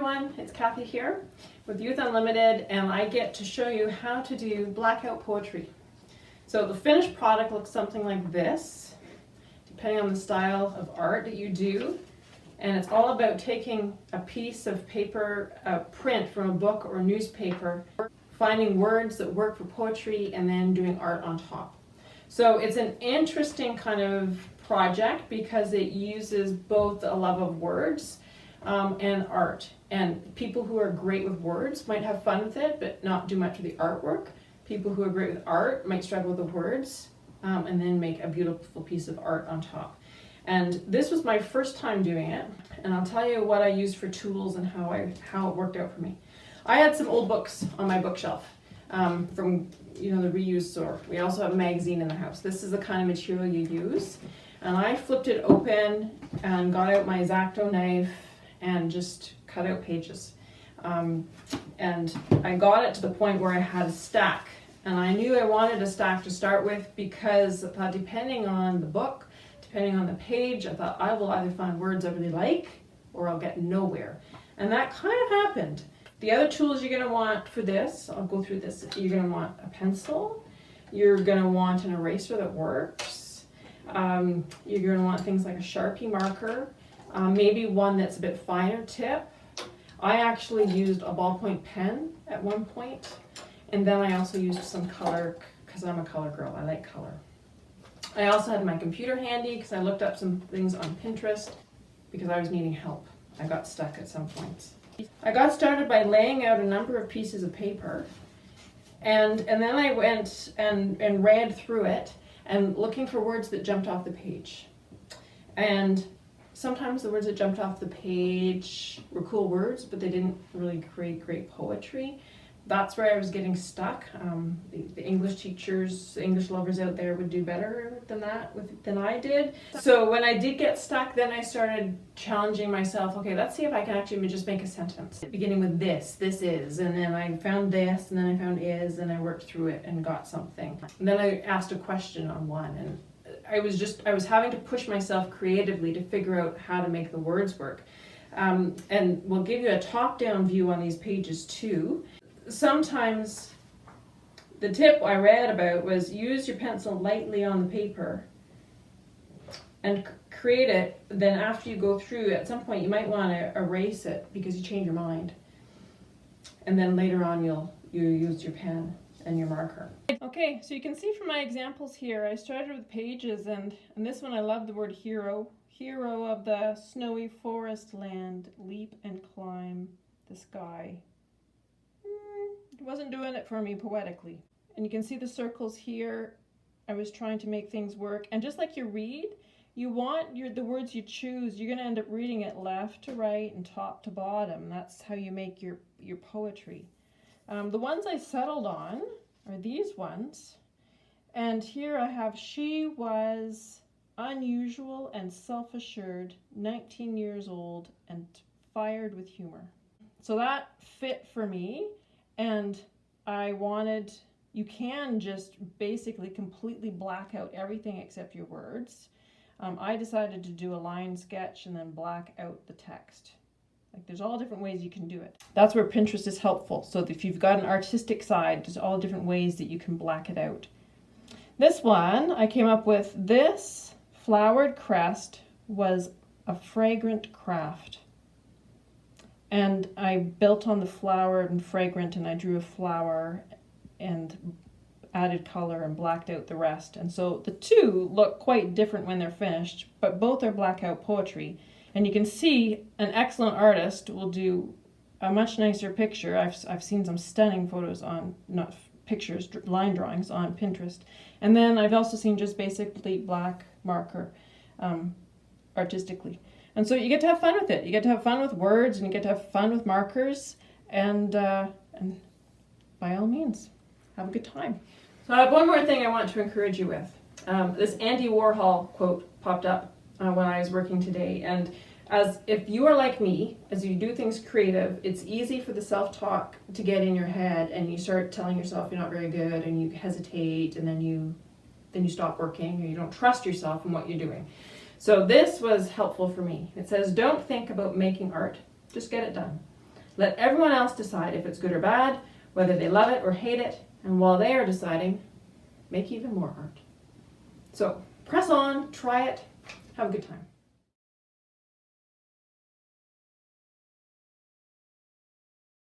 everyone, it's Kathy here with Youth Unlimited, and I get to show you how to do blackout poetry. So the finished product looks something like this, depending on the style of art that you do. And it's all about taking a piece of paper, a print from a book or a newspaper, finding words that work for poetry, and then doing art on top. So it's an interesting kind of project because it uses both a love of words and art. And people who are great with words might have fun with it, but not do much of the artwork. People who are great with art might struggle with the words and then make a beautiful piece of art on top. And this was my first time doing it, and I'll tell you what I used for tools and how it worked out for me. I had some old books on my bookshelf from the reuse store. We also have a magazine in the house. This is the kind of material you use. And I flipped it open and got out my X-Acto knife and just cut out pages. And I got it to the point where I had a stack. And I knew I wanted a stack to start with because I thought, depending on the book, depending on the page, I thought I will either find words I really like or I'll get nowhere. And that kind of happened. The other tools you're going to want for this, I'll go through this, you're going to want a pencil, you're going to want an eraser that works, you're going to want things like a Sharpie marker, maybe one that's a bit finer tip. I actually used a ballpoint pen at one point, and then I also used some color because I'm a color girl, I like color. I also had my computer handy because I looked up some things on Pinterest because I was needing help. I got stuck at some points. I got started by laying out a number of pieces of paper, and then I went and read through it and looking for words that jumped off the page. And sometimes the words that jumped off the page were cool words, but they didn't really create great poetry. That's where I was getting stuck. The English teachers, English lovers out there would do better than than I did. So when I did get stuck, then I started challenging myself. Okay, let's see if I can actually just make a sentence beginning with this is, and then I found this, and then I found is, and I worked through it and got something. And then I asked a question on one, and I was having to push myself creatively to figure out how to make the words work. And we'll give you a top-down view on these pages too. Sometimes the tip I read about was use your pencil lightly on the paper and create it. Then after you go through, at some point you might want to erase it because you change your mind. And then later on you use your pen and your marker. Okay, so you can see from my examples here, I started with pages, and this one I love the word hero. Hero of the snowy forest land, leap and climb the sky. It wasn't doing it for me poetically. And you can see the circles here. I was trying to make things work. And just like you read, you want the words you choose, you're going to end up reading it left to right and top to bottom. That's how you make your poetry. The ones I settled on are these ones. And here I have, she was unusual and self-assured, 19 years old, and fired with humor. So that fit for me. And I wanted, you can just basically completely black out everything except your words. I decided to do a line sketch and then black out the text. Like, there's all different ways you can do it. That's where Pinterest is helpful. So if you've got an artistic side, there's all different ways that you can black it out. This one, I came up with, this flowered crest was a fragrant craft. And I built on the flower and fragrant, and I drew a flower and added color and blacked out the rest. And so the two look quite different when they're finished, but both are blackout poetry. And you can see an excellent artist will do a much nicer picture. I've seen some stunning photos on, not pictures, line drawings on Pinterest. And then I've also seen just basically black marker artistically. And so you get to have fun with it. You get to have fun with words, and you get to have fun with markers, and by all means, have a good time. So I have one more thing I want to encourage you with. This Andy Warhol quote popped up when I was working today, and as if you are like me, as you do things creative, it's easy for the self-talk to get in your head, and you start telling yourself you're not very good, and you hesitate, and then you stop working, or you don't trust yourself in what you're doing. So this was helpful for me. It says, don't think about making art, just get it done. Let everyone else decide if it's good or bad, whether they love it or hate it, and while they are deciding, make even more art. So press on, try it, have a good time.